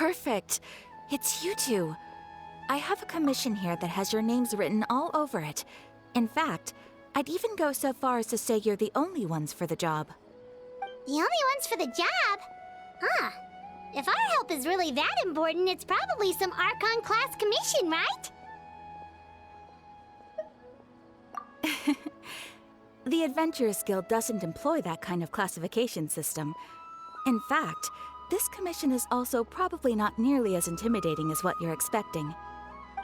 Perfect. It's you two. I have a commission here that has your names written all over it. In fact, I'd even go so far as to say you're the only ones for the job. The only ones for the job? Huh. If our help is really that important, it's probably some Archon class commission, right? The Adventurers Guild doesn't employ that kind of classification system. In fact, this commission is also probably not nearly as intimidating as what you're expecting.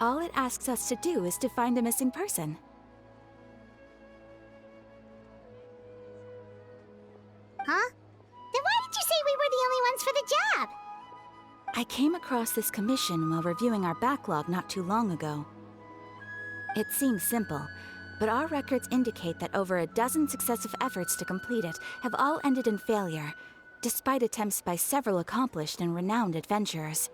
All it asks us to do is to find a missing person. Huh? Then why did you say we were the only ones for the job? I came across this commission while reviewing our backlog not too long ago. It seems simple, but our records indicate that over a dozen successive efforts to complete it have all ended in failure, despite attempts by several accomplished and renowned adventurers.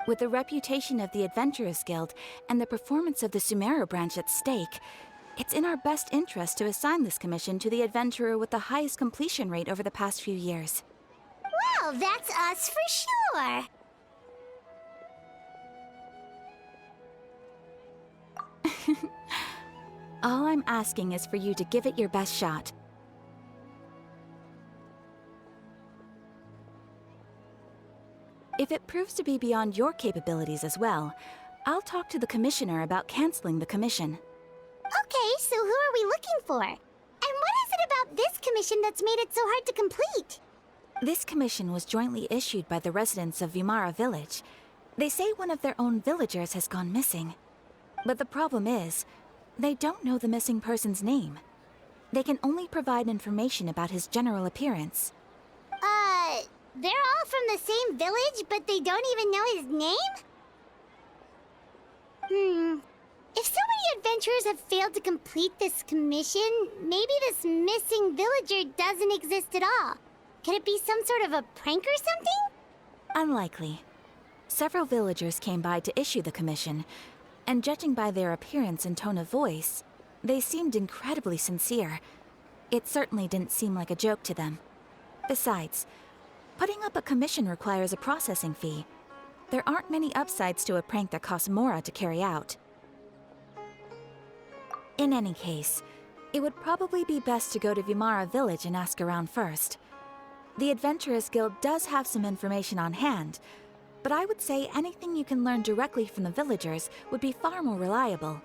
With the reputation of the Adventurers Guild and the performance of the Sumeru branch at stake, it's in our best interest to assign this commission to the adventurer with the highest completion rate over the past few years. Well, that's us for sure. All I'm asking is for you to give it your best shot. If it proves to be beyond your capabilities as well, I'll talk to the commissioner about canceling the commission. Okay, so who are we looking for? And what is it about this commission that's made it so hard to complete? This commission was jointly issued by the residents of Vimara Village. They say one of their own villagers has gone missing. But the problem is, they don't know the missing person's name. They can only provide information about his general appearance. They're all from the same village, but they don't even know his name? If so many adventurers have failed to complete this commission, maybe this missing villager doesn't exist at all. Could it be some sort of a prank or something? Unlikely. Several villagers came by to issue the commission, and judging by their appearance and tone of voice, they seemed incredibly sincere. It certainly didn't seem like a joke to them. Besides, putting up a commission requires a processing fee. There aren't many upsides to a prank that costs more to carry out. In any case, it would probably be best to go to Vimara Village and ask around first. The Adventurers Guild does have some information on hand, but I would say anything you can learn directly from the villagers would be far more reliable.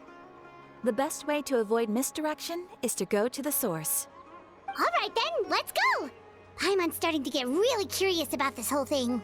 The best way to avoid misdirection is to go to the source. All right then, let's go! I'm starting to get really curious about this whole thing.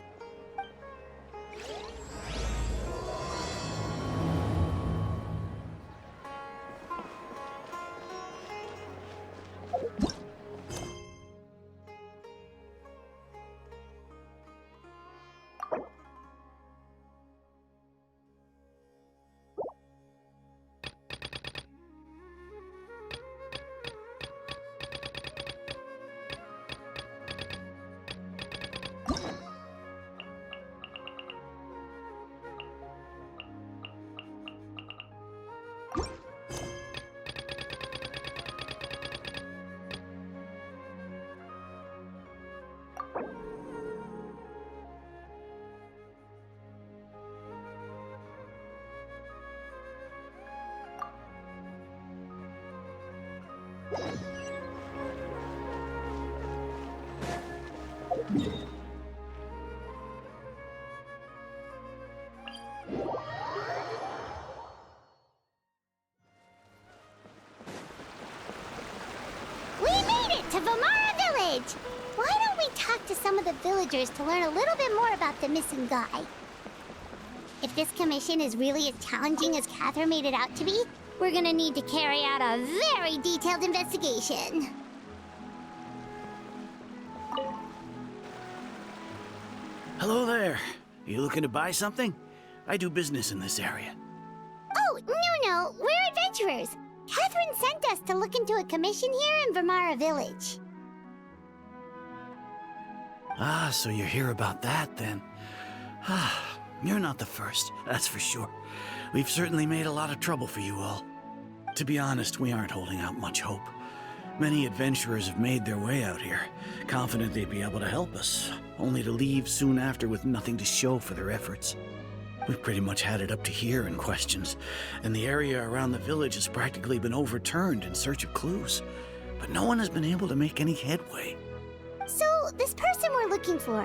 We made it to Vimara Village! Why don't we talk to some of the villagers to learn a little bit more about the missing guy? If this commission is really as challenging as Catherine made it out to be, we're gonna need to carry out a very detailed investigation. Hello there. You looking to buy something? I do business in this area. Oh, no, we're adventurers. Catherine sent us to look into a commission here in Vimara Village. Ah, so you're here about that then. Ah, you're not the first, that's for sure. We've certainly made a lot of trouble for you all. To be honest, we aren't holding out much hope. Many adventurers have made their way out here, confident they'd be able to help us. only to leave soon after with nothing to show for their efforts. We've pretty much had it up to here in questions, and the area around the village has practically been overturned in search of clues. But no one has been able to make any headway. So, this person we're looking for,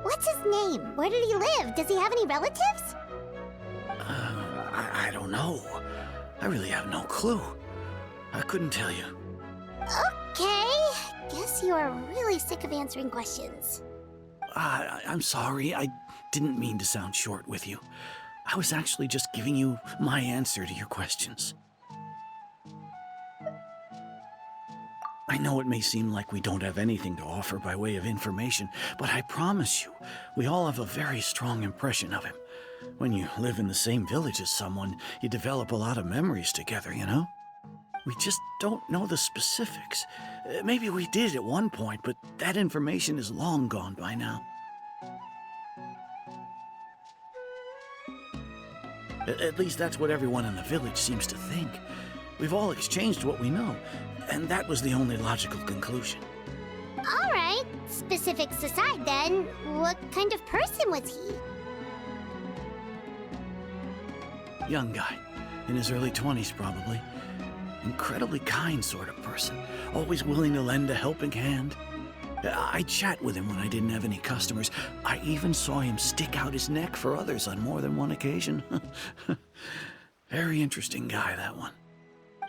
what's his name? Where did he live? Does he have any relatives? I don't know. I really have no clue. I couldn't tell you. Okay, guess you are really sick of answering questions. I'm sorry. I didn't mean to sound short with you. I was actually just giving you my answer to your questions. I know it may seem like we don't have anything to offer by way of information, but I promise you, we all have a very strong impression of him. When you live in the same village as someone, you develop a lot of memories together, you know? We just don't know the specifics. Maybe we did at one point, but that information is long gone by now. At least that's what everyone in the village seems to think. We've all exchanged what we know, and that was the only logical conclusion. All right, specifics aside then, what kind of person was he? Young guy, in his early 20s probably. Incredibly kind sort of person, always willing to lend a helping hand. I'd chat with him when I didn't have any customers. I even saw him stick out his neck for others on more than one occasion. Very interesting guy, that one.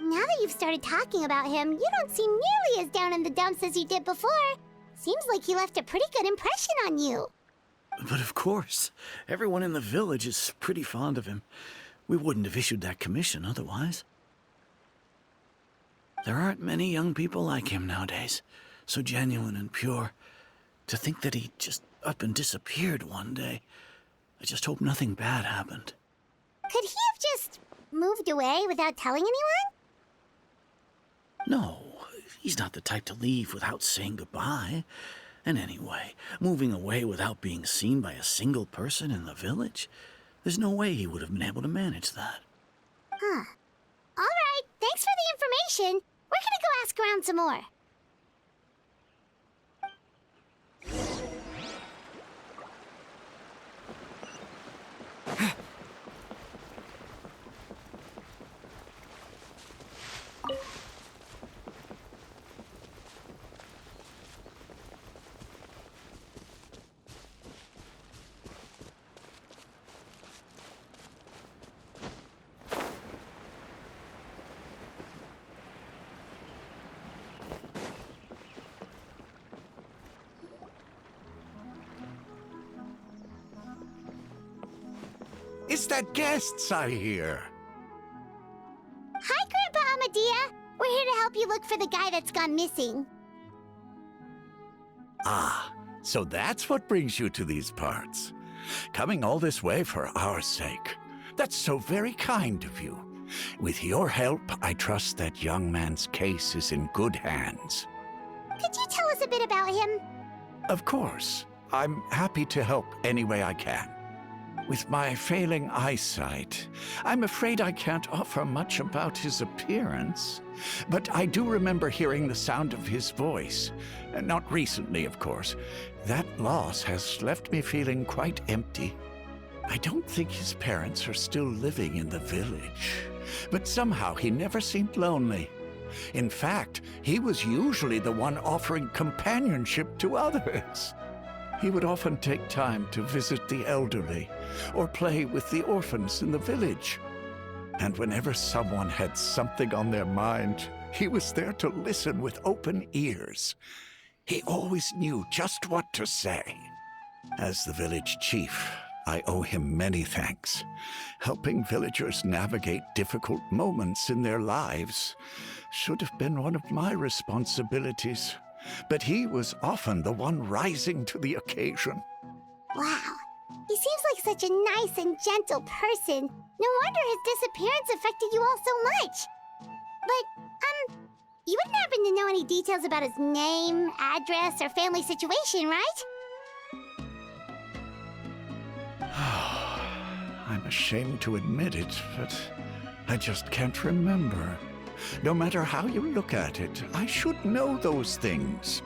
Now that you've started talking about him, you don't seem nearly as down in the dumps as you did before. Seems like he left a pretty good impression on you. But of course, everyone in the village is pretty fond of him. We wouldn't have issued that commission otherwise. There aren't many young people like him nowadays, so genuine and pure. To think that he just up and disappeared one day. I just hope nothing bad happened. Could he have just moved away without telling anyone? No, he's not the type to leave without saying goodbye. And anyway, moving away without being seen by a single person in the village? There's no way he would have been able to manage that. Huh. All right, thanks for the information. We're gonna go ask around some more. It's that guests I hear. Hi, Grandpa Amadea. We're here to help you look for the guy that's gone missing. Ah, so that's what brings you to these parts. Coming all this way for our sake. That's so very kind of you. With your help, I trust that young man's case is in good hands. Could you tell us a bit about him? Of course. I'm happy to help any way I can. With my failing eyesight, I'm afraid I can't offer much about his appearance. But I do remember hearing the sound of his voice. Not recently, of course. That loss has left me feeling quite empty. I don't think his parents are still living in the village. But somehow he never seemed lonely. In fact, he was usually the one offering companionship to others. He would often take time to visit the elderly or play with the orphans in the village. And whenever someone had something on their mind, he was there to listen with open ears. He always knew just what to say. As the village chief, I owe him many thanks. Helping villagers navigate difficult moments in their lives should have been one of my responsibilities. But he was often the one rising to the occasion. Wow. He seems like such a nice and gentle person. No wonder his disappearance affected you all so much. But, you wouldn't happen to know any details about his name, address, or family situation, right? I'm ashamed to admit it, but I just can't remember. No matter how you look at it, I should know those things.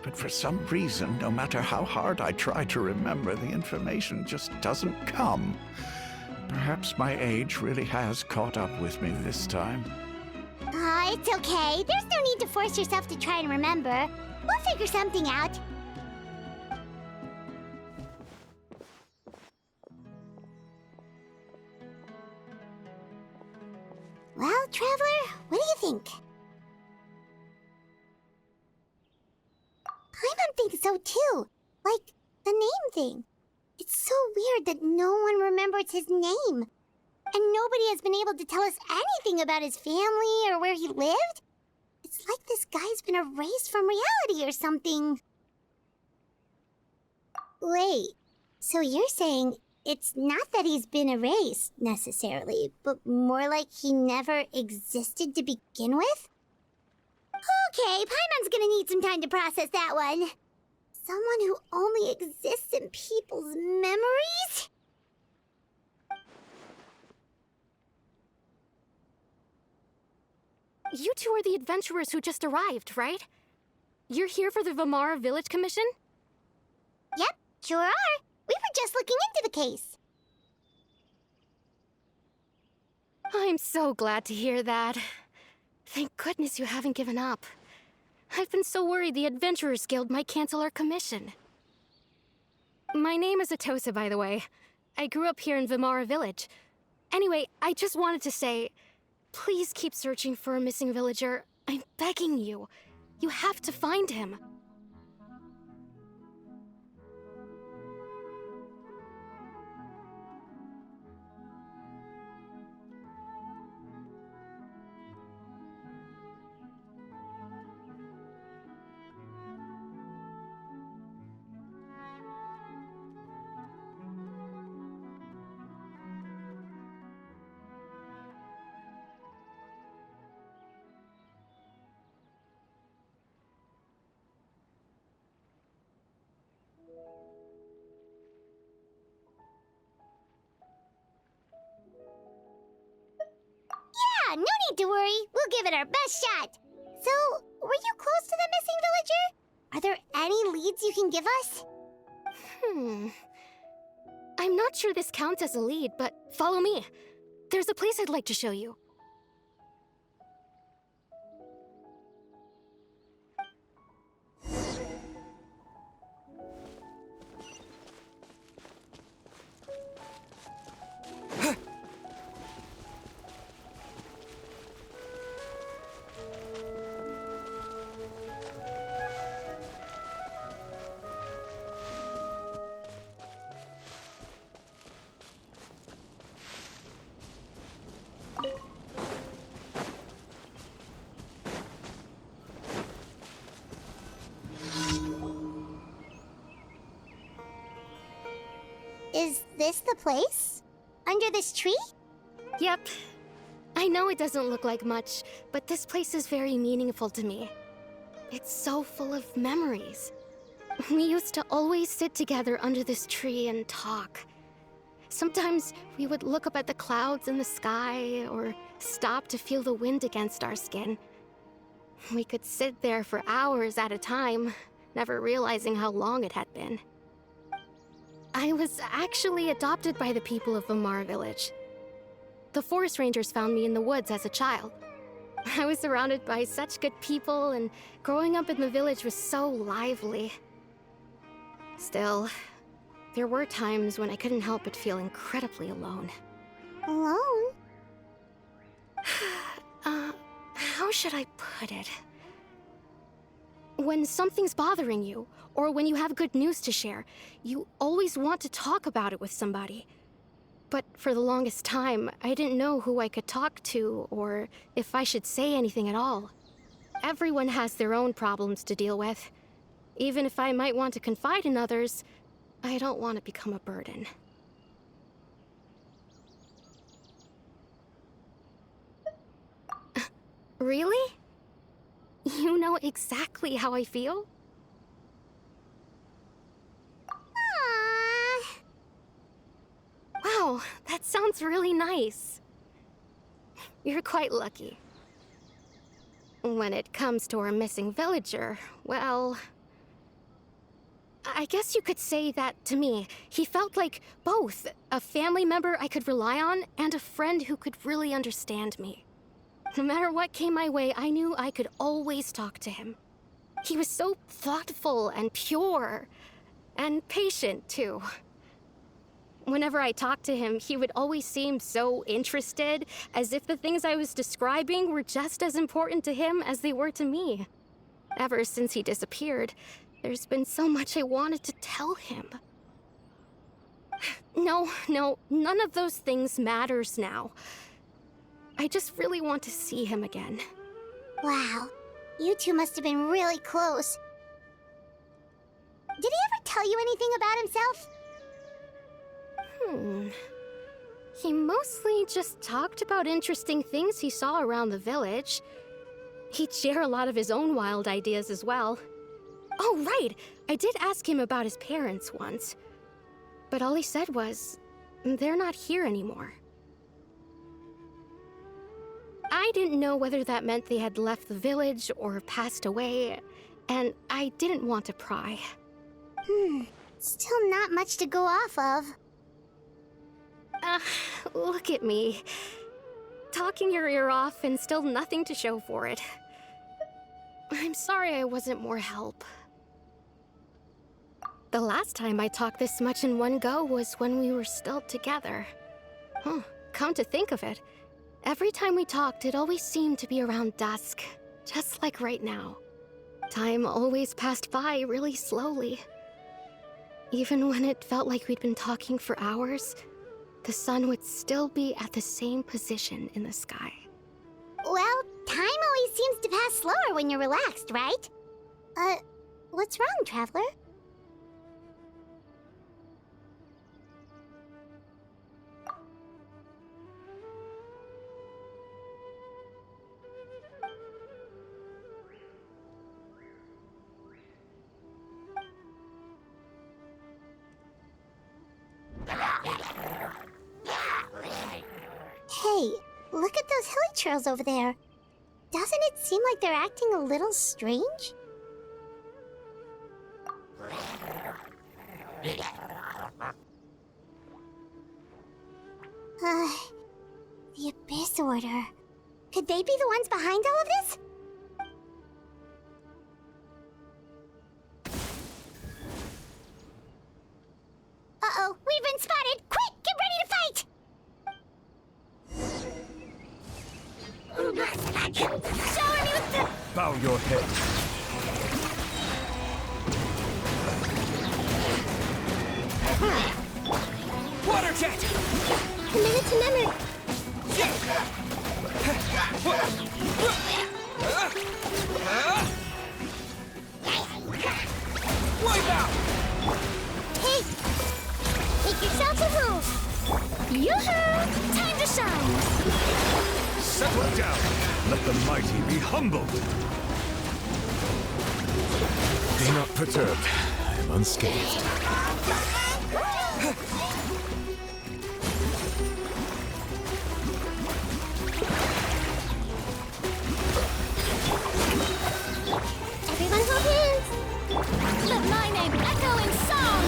But for some reason, no matter how hard I try to remember, the information just doesn't come. Perhaps my age really has caught up with me this time. It's okay. There's no need to force yourself to try and remember. We'll figure something out. Well, Traveler, what do you think? Paimon thinks so too. Like, the name thing. It's so weird that no one remembers his name. And nobody has been able to tell us anything about his family or where he lived. It's like this guy's been erased from reality or something. Wait, so you're saying it's not that he's been erased, necessarily, but more like he never existed to begin with? Okay, Paimon's gonna need some time to process that one. Someone who only exists in people's memories? You two are the adventurers who just arrived, right? You're here for the Vamara Village Commission? Yep, sure are. We were just looking into the case. I'm so glad to hear that. Thank goodness you haven't given up. I've been so worried the Adventurers Guild might cancel our commission. My name is Atosa, by the way. I grew up here in Vamara Village. Anyway, I just wanted to say, please keep searching for a missing villager. I'm begging you. You have to find him. Yeah, no need to worry. We'll give it our best shot. So, were you close to the missing villager? Are there any leads you can give us? I'm not sure this counts as a lead, but follow me. There's a place I'd like to show you. Is this the place? Under this tree? Yep. I know it doesn't look like much, but this place is very meaningful to me. It's so full of memories. We used to always sit together under this tree and talk. Sometimes we would look up at the clouds in the sky, or stop to feel the wind against our skin. We could sit there for hours at a time, never realizing how long it had been. I was actually adopted by the people of Vamara Village. The forest rangers found me in the woods as a child. I was surrounded by such good people, and growing up in the village was so lively. Still, there were times when I couldn't help but feel incredibly alone. Alone? How should I put it? When something's bothering you, or when you have good news to share, you always want to talk about it with somebody. But for the longest time, I didn't know who I could talk to, or if I should say anything at all. Everyone has their own problems to deal with. Even if I might want to confide in others, I don't want to become a burden. Really? You know exactly how I feel? Aww. Wow, that sounds really nice. You're quite lucky. When it comes to our missing villager, well, I guess you could say that to me. He felt like both a family member I could rely on and a friend who could really understand me. No matter what came my way, I knew I could always talk to him. He was so thoughtful and pure, and patient, too. Whenever I talked to him, he would always seem so interested, as if the things I was describing were just as important to him as they were to me. Ever since he disappeared, there's been so much I wanted to tell him. No, none of those things matters now. I just really want to see him again. Wow, you two must have been really close. Did he ever tell you anything about himself? He mostly just talked about interesting things he saw around the village. He'd share a lot of his own wild ideas as well. Oh, right! I did ask him about his parents once. But all he said was, they're not here anymore. I didn't know whether that meant they had left the village or passed away, and I didn't want to pry. Still not much to go off of. Look at me. Talking your ear off and still nothing to show for it. I'm sorry I wasn't more help. The last time I talked this much in one go was when we were still together. Come to think of it, every time we talked, it always seemed to be around dusk, just like right now. Time always passed by really slowly. Even when it felt like we'd been talking for hours, the sun would still be at the same position in the sky. Well, time always seems to pass slower when you're relaxed, right? What's wrong, Traveler? Hey, look at those hilly trails over there. Doesn't it seem like they're acting a little strange? The Abyss Order. Could they be the ones behind all of this? Uh-oh, we've been spotted! Quick, get ready to fight! Shower me with the... Bow your head. Water jet! Minute to memory. Wipe out! Hey! Make yourself a move! Yoo-hoo! Time to shine! Settle down. Let the mighty be humbled. Be not perturbed. I am unscathed. Everyone hold hands! Let my name echo in song!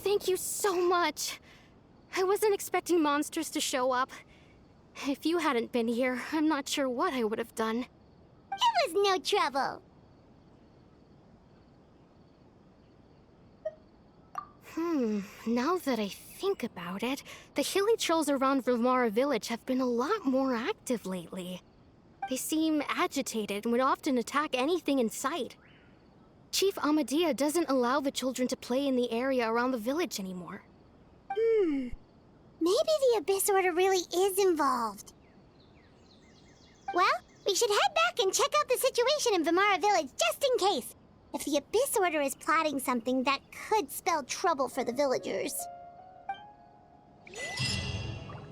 Thank you so much. I wasn't expecting monsters to show up. If you hadn't been here, I'm not sure what I would have done. It was no trouble! Now that I think about it, the hilly trolls around Vilmara village have been a lot more active lately. They seem agitated and would often attack anything in sight. Chief Amadea doesn't allow the children to play in the area around the village anymore. Maybe the Abyss Order really is involved. Well, we should head back and check out the situation in Vilmara village just in case. If the Abyss Order is plotting something that could spell trouble for the villagers.